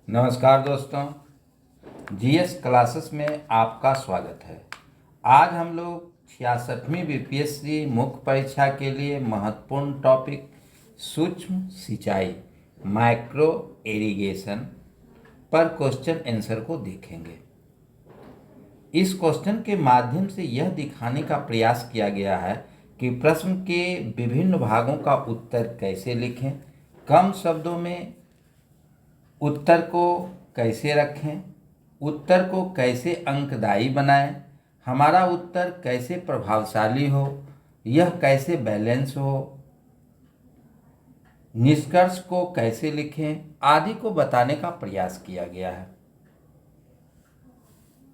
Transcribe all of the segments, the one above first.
नमस्कार दोस्तों, GS classes में आपका स्वागत है। आज हम लोग 66वीं बीपीएससी मुख्य परीक्षा के लिए महत्वपूर्ण टॉपिक सूक्ष्म सिंचाई माइक्रो इरिगेशन पर क्वेश्चन आंसर को देखेंगे। इस क्वेश्चन के माध्यम से यह दिखाने का प्रयास किया गया है कि प्रश्न के विभिन्न भागों का उत्तर कैसे लिखें, कम शब्दों में उत्तर को कैसे रखें, उत्तर को कैसे अंकदायी बनाएं, हमारा उत्तर कैसे प्रभावशाली हो, यह कैसे बैलेंस हो, निष्कर्ष को कैसे लिखें आदि को बताने का प्रयास किया गया है।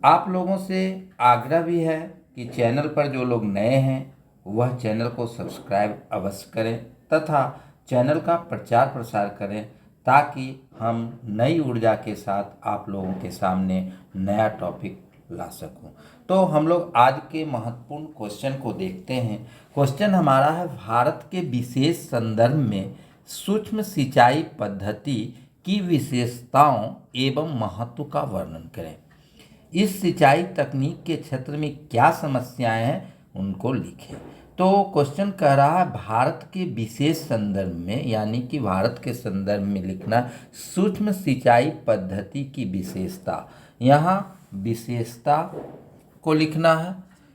आप लोगों से आग्रह भी है कि चैनल पर जो लोग नए हैं वह चैनल को सब्सक्राइब अवश्य करें तथा चैनल का प्रचार प्रसार करें ताकि हम नई ऊर्जा के साथ आप लोगों के सामने नया टॉपिक ला सकूं। तो हम लोग आज के महत्वपूर्ण क्वेश्चन को देखते हैं। क्वेश्चन हमारा है, भारत के विशेष संदर्भ में सूक्ष्म सिंचाई पद्धति की विशेषताओं एवं महत्व का वर्णन करें। इस सिंचाई तकनीक के क्षेत्र में क्या समस्याएं हैं उनको लिखें। तो क्वेश्चन कह रहा है भारत के विशेष संदर्भ में, यानी कि भारत के संदर्भ में लिखना सूक्ष्म सिंचाई पद्धति की विशेषता। यहाँ विशेषता को लिखना है,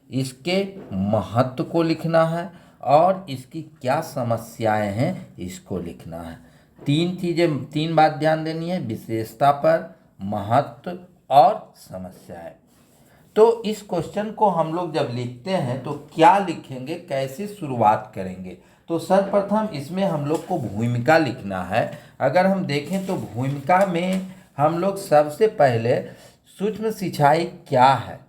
इसके महत्व को लिखना है और इसकी क्या समस्याएं हैं इसको लिखना है। तीन बात ध्यान देनी है, विशेषता पर, महत्व और समस्याएं। तो इस क्वेश्चन को हम लोग जब लिखते हैं तो क्या लिखेंगे, कैसे शुरुआत करेंगे। तो सर्वप्रथम इसमें हम लोग को भूमिका लिखना है। अगर हम देखें तो भूमिका में हम लोग सबसे पहले सूक्ष्म सिंचाई क्या है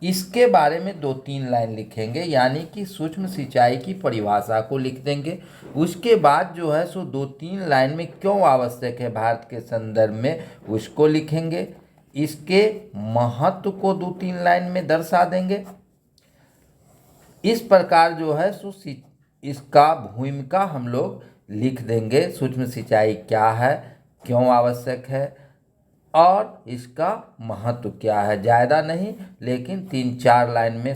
इसके बारे में 2-3 लाइन लिखेंगे, यानी कि सूक्ष्म सिंचाई की परिभाषा को लिख देंगे। उसके बाद जो है सो 2-3 लाइन में क्यों आवश्यक है भारत के संदर्भ में उसको लिखेंगे। इसके महत्व को 2-3 लाइन में दर्शा देंगे। इस प्रकार जो है सो इसका भूमिका हम लोग लिख देंगे। सूक्ष्म सिंचाई क्या है, क्यों आवश्यक है और इसका महत्व क्या है। ज़्यादा नहीं लेकिन 3-4 लाइन में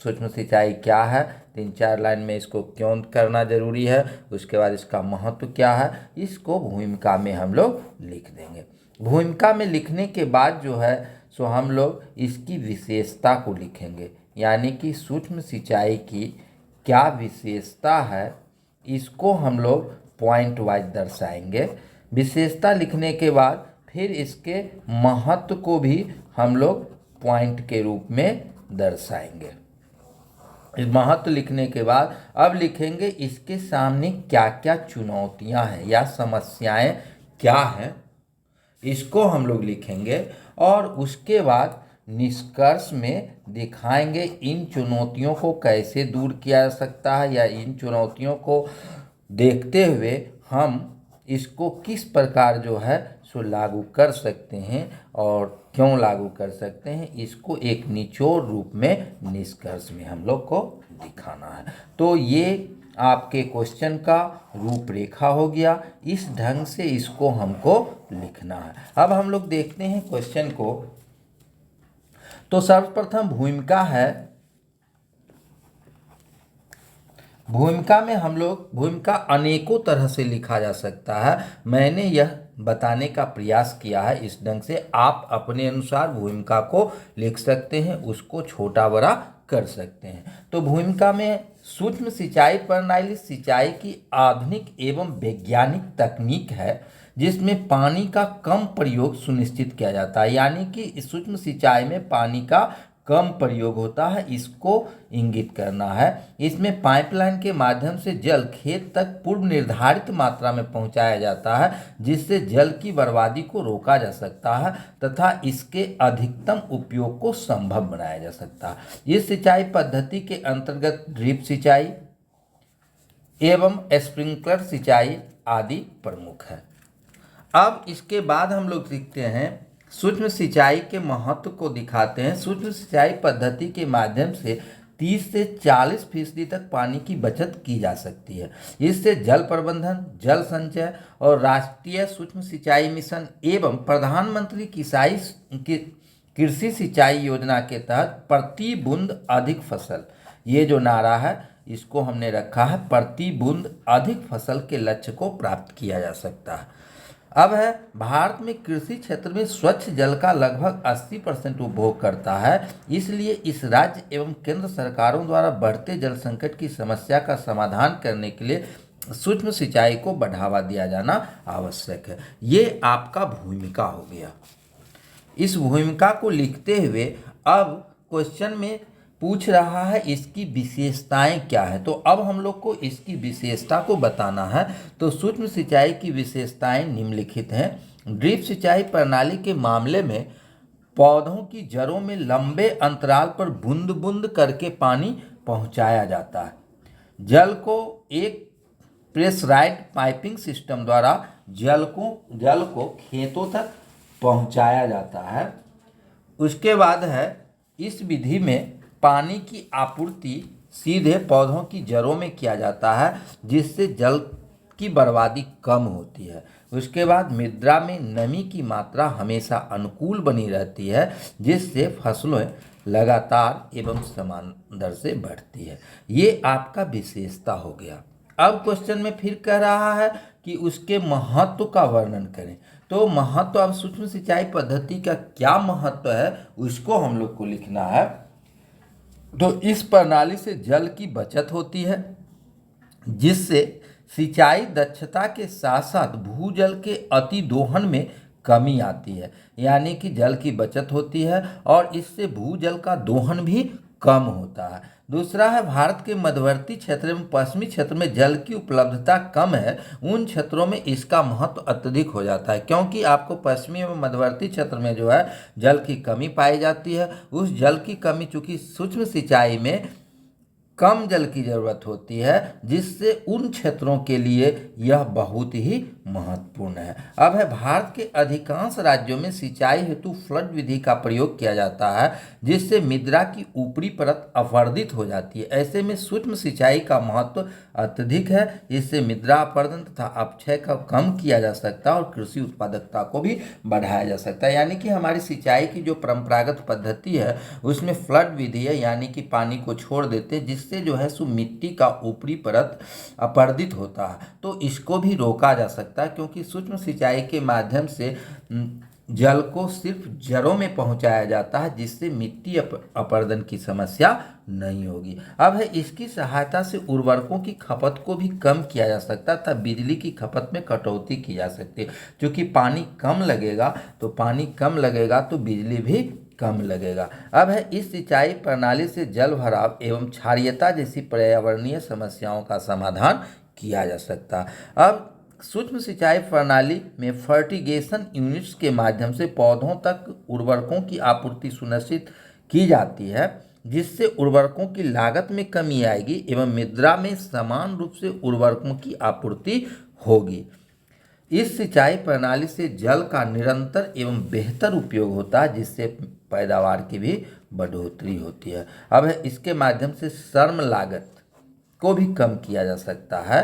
सूक्ष्म सिंचाई क्या है, 3-4 लाइन में इसको क्यों करना जरूरी है, उसके बाद इसका महत्व क्या है, इसको भूमिका में हम लोग लिख देंगे। भूमिका में लिखने के बाद जो है सो हम लोग इसकी विशेषता को लिखेंगे, यानी कि सूक्ष्म सिंचाई की क्या विशेषता है इसको हम लोग पॉइंट वाइज दर्शाएंगे। विशेषता लिखने के बाद फिर इसके महत्व को भी हम लोग पॉइंट के रूप में दर्शाएंगे। इस महत्व लिखने के बाद अब लिखेंगे इसके सामने क्या क्या चुनौतियां हैं या समस्याएं क्या हैं, इसको हम लोग लिखेंगे। और उसके बाद निष्कर्ष में दिखाएंगे इन चुनौतियों को कैसे दूर किया जा सकता है या इन चुनौतियों को देखते हुए हम इसको किस प्रकार जो है सो लागू कर सकते हैं और क्यों लागू कर सकते हैं, इसको एक निचोड़ रूप में निष्कर्ष में हम लोग को दिखाना है। तो ये आपके क्वेश्चन का रूपरेखा हो गया। इस ढंग से इसको हमको लिखना है। अब हम लोग देखते हैं क्वेश्चन को। तो सर्वप्रथम भूमिका है। भूमिका में हम लोग भूमिका अनेकों तरह से लिखा जा सकता है। मैंने यह बताने का प्रयास किया है इस ढंग से, आप अपने अनुसार भूमिका को लिख सकते हैं, उसको छोटा बड़ा कर सकते हैं। तो भूमिका में सूक्ष्म सिंचाई प्रणाली सिंचाई की आधुनिक एवं वैज्ञानिक तकनीक है जिसमें पानी का कम प्रयोग सुनिश्चित किया जाता है, यानी कि इस सूक्ष्म सिंचाई में पानी का कम प्रयोग होता है, इसको इंगित करना है। इसमें पाइपलाइन के माध्यम से जल खेत तक पूर्व निर्धारित मात्रा में पहुंचाया जाता है जिससे जल की बर्बादी को रोका जा सकता है तथा इसके अधिकतम उपयोग को संभव बनाया जा सकता है। इस सिंचाई पद्धति के अंतर्गत ड्रिप सिंचाई एवं स्प्रिंकलर सिंचाई आदि प्रमुख है। अब इसके बाद हम लोग सीखते हैं सूक्ष्म सिंचाई के महत्व को दिखाते हैं। सूक्ष्म सिंचाई पद्धति के माध्यम से 30 से 40% तक पानी की बचत की जा सकती है। इससे जल प्रबंधन, जल संचय और राष्ट्रीय सूक्ष्म सिंचाई मिशन एवं प्रधानमंत्री कृषि सिंचाई योजना के तहत प्रति बूंद अधिक फसल, ये जो नारा है इसको हमने रखा है, प्रति बूंद अधिक फसल के लक्ष्य को प्राप्त किया जा सकता है। अब है, भारत में कृषि क्षेत्र में स्वच्छ जल का लगभग 80% उपभोग करता है। इसलिए इस राज्य एवं केंद्र सरकारों द्वारा बढ़ते जल संकट की समस्या का समाधान करने के लिए सूक्ष्म सिंचाई को बढ़ावा दिया जाना आवश्यक है। ये आपका भूमिका हो गया। इस भूमिका को लिखते हुए अब क्वेश्चन में पूछ रहा है इसकी विशेषताएं क्या है, तो अब हम लोग को इसकी विशेषता को बताना है। तो सूक्ष्म सिंचाई की विशेषताएं निम्नलिखित हैं। ड्रिप सिंचाई प्रणाली के मामले में पौधों की जड़ों में लंबे अंतराल पर बूंद बूंद करके पानी पहुंचाया जाता है। जल को एक प्रेशराइज्ड पाइपिंग सिस्टम द्वारा जल को खेतों तक पहुंचाया जाता है। उसके बाद है, इस विधि में पानी की आपूर्ति सीधे पौधों की जड़ों में किया जाता है, जिससे जल की बर्बादी कम होती है। उसके बाद मृदा में नमी की मात्रा हमेशा अनुकूल बनी रहती है, जिससे फसलें लगातार एवं समान दर से बढ़ती है। ये आपका विशेषता हो गया। अब क्वेश्चन में फिर कह रहा है कि उसके महत्व का वर्णन करें। तो महत्व, अब सूक्ष्म सिंचाई पद्धति का क्या महत्व है उसको हम लोग को लिखना है। तो इस प्रणाली से जल की बचत होती है, जिससे सिंचाई दक्षता के साथ साथ भूजल के अतिदोहन में कमी आती है। यानी कि जल की बचत होती है और इससे भूजल का दोहन भी कम होता है। दूसरा है, भारत के मध्यवर्ती क्षेत्र में पश्चिमी क्षेत्र में जल की उपलब्धता कम है। उन क्षेत्रों में इसका महत्व अत्यधिक हो जाता है, क्योंकि आपको पश्चिमी एवं मध्यवर्ती क्षेत्र में जो है जल की कमी पाई जाती है। उस जल की कमी चूंकि सूक्ष्म सिंचाई में कम जल की जरूरत होती है, जिससे उन क्षेत्रों के लिए यह बहुत ही महत्वपूर्ण है। अब है, भारत के अधिकांश राज्यों में सिंचाई हेतु फ्लड विधि का प्रयोग किया जाता है, जिससे मृदा की ऊपरी परत अपरदित हो जाती है। ऐसे में सूक्ष्म सिंचाई का महत्व अत्यधिक है। इससे मृदा अपरदन तथा अपक्षय का कम किया जा सकता है और कृषि उत्पादकता को भी बढ़ाया जा सकता है। यानी कि हमारी सिंचाई की जो परंपरागत पद्धति है उसमें फ्लड विधि है, यानी कि पानी को छोड़ देते हैं, जिससे जो है सो मिट्टी का ऊपरी परत अपरदित होता है। तो इसको भी रोका जा सकता है, क्योंकि सूक्ष्म सिंचाई के माध्यम से जल को सिर्फ जड़ों में पहुंचाया जाता है, जिससे मिट्टी अपरदन की समस्या नहीं होगी। अब है, इसकी सहायता से उर्वरकों की खपत को भी कम किया जा सकता है तथा बिजली की खपत में कटौती की जा सकती है। क्योंकि पानी कम लगेगा तो बिजली भी कम लगेगा। अब है, इस सिंचाई प्रणाली से जल भराव एवं क्षारीयता जैसी पर्यावरणीय समस्याओं का समाधान किया जा सकता है। अब सूक्ष्म सिंचाई प्रणाली में फर्टिगेशन यूनिट्स के माध्यम से पौधों तक उर्वरकों की आपूर्ति सुनिश्चित की जाती है, जिससे उर्वरकों की लागत में कमी आएगी एवं मृदा में समान रूप से उर्वरकों की आपूर्ति होगी। इस सिंचाई प्रणाली से जल का निरंतर एवं बेहतर उपयोग होता है, जिससे पैदावार की भी बढ़ोतरी होती है। अब है, इसके माध्यम से श्रम लागत को भी कम किया जा सकता है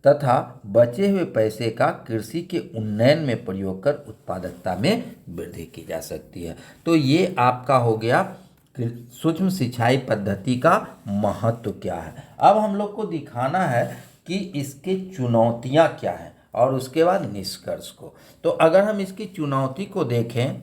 तथा बचे हुए पैसे का कृषि के उन्नयन में प्रयोग कर उत्पादकता में वृद्धि की जा सकती है। तो ये आपका हो गया सूक्ष्म सिंचाई पद्धति का महत्व क्या है। अब हम लोग को दिखाना है कि इसके चुनौतियां क्या हैं और उसके बाद निष्कर्ष को। तो अगर हम इसकी चुनौती को देखें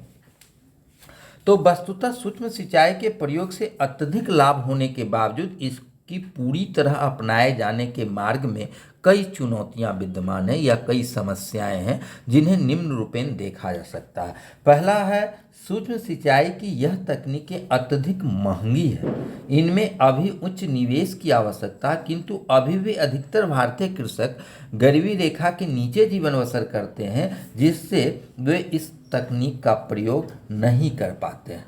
तो वस्तुतः सूक्ष्म सिंचाई के प्रयोग से अत्यधिक लाभ होने के बावजूद इसकी पूरी तरह अपनाए जाने के मार्ग में कई चुनौतियां विद्यमान हैं या कई समस्याएं हैं, जिन्हें निम्न रूपेण देखा जा सकता है। पहला है, सूक्ष्म सिंचाई की यह तकनीकें अत्यधिक महंगी है। इनमें अभी उच्च निवेश की आवश्यकता है, किंतु अभी भी अधिकतर भारतीय कृषक गरीबी रेखा के नीचे जीवन बसर करते हैं, जिससे वे इस तकनीक का प्रयोग नहीं कर पाते हैं।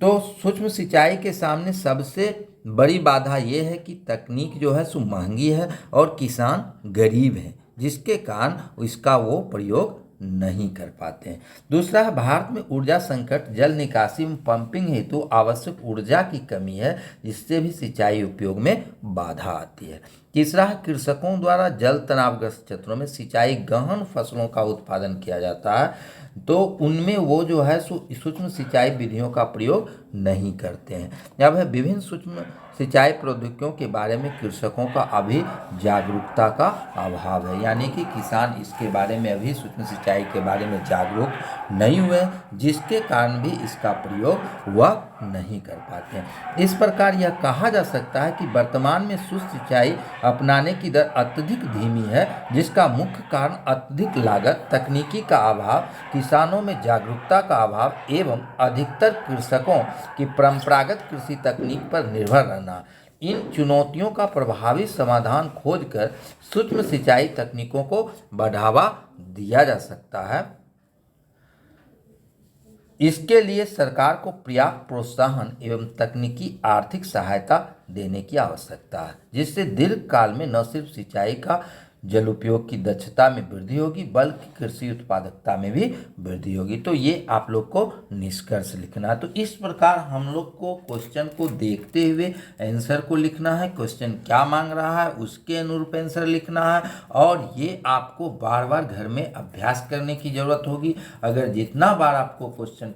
तो सूक्ष्म सिंचाई के सामने सबसे बड़ी बाधा यह है कि तकनीक जो है सो महंगी है और किसान गरीब हैं, जिसके कारण इसका वो प्रयोग नहीं कर पाते हैं। दूसरा है, भारत में ऊर्जा संकट, जल निकासी में पंपिंग हेतु आवश्यक ऊर्जा की कमी है, जिससे भी सिंचाई उपयोग में बाधा आती है। तीसरा है, कृषकों द्वारा जल तनावग्रस्त क्षेत्रों में सिंचाई गहन फसलों का उत्पादन किया जाता है, तो उनमें वो जो है सूक्ष्म सिंचाई विधियों का प्रयोग नहीं करते हैं। अब है, विभिन्न सूक्ष्म सिंचाई प्रौद्योगिकियों के बारे में कृषकों का अभी जागरूकता का अभाव है, यानी कि किसान इसके बारे में अभी सूक्ष्म सिंचाई के बारे में जागरूक नहीं हुए, जिसके कारण भी इसका प्रयोग वह नहीं कर पाते हैं। इस प्रकार यह कहा जा सकता है कि वर्तमान में सूक्ष्म सिंचाई अपनाने की दर अत्यधिक धीमी है, जिसका मुख्य कारण अत्यधिक लागत, तकनीकी का अभाव, किसानों में जागरूकता का अभाव एवं अधिकतर कृषकों की परंपरागत कृषि तकनीक पर निर्भर रहना। इन चुनौतियों का प्रभावी समाधान खोजकर सूक्ष्म सिंचाई तकनीकों को बढ़ावा दिया जा सकता है। इसके लिए सरकार को पर्याप्त प्रोत्साहन एवं तकनीकी आर्थिक सहायता देने की आवश्यकता है, जिससे दीर्घकाल में न सिर्फ सिंचाई का जल उपयोग की दक्षता में वृद्धि होगी, बल्कि कृषि उत्पादकता में भी वृद्धि होगी। तो ये आप लोग को निष्कर्ष लिखना है। तो इस प्रकार हम लोग को क्वेश्चन को देखते हुए आंसर को लिखना है, क्वेश्चन क्या मांग रहा है उसके अनुरूप आंसर लिखना है, और ये आपको बार बार घर में अभ्यास करने की ज़रूरत होगी। अगर जितना बार आपको क्वेश्चन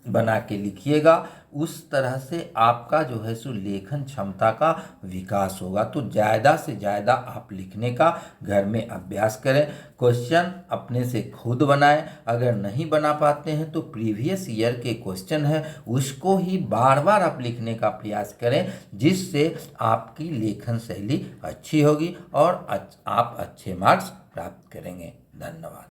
बना के लिखिएगा, उस तरह से आपका जो है सो लेखन क्षमता का विकास होगा। तो ज़्यादा से ज़्यादा आप लिखने का घर में अभ्यास करें, क्वेश्चन अपने से खुद बनाएं। अगर नहीं बना पाते हैं तो प्रीवियस ईयर के क्वेश्चन है उसको ही बार बार आप लिखने का प्रयास करें, जिससे आपकी लेखन शैली अच्छी होगी और आप अच्छे मार्क्स प्राप्त करेंगे। धन्यवाद।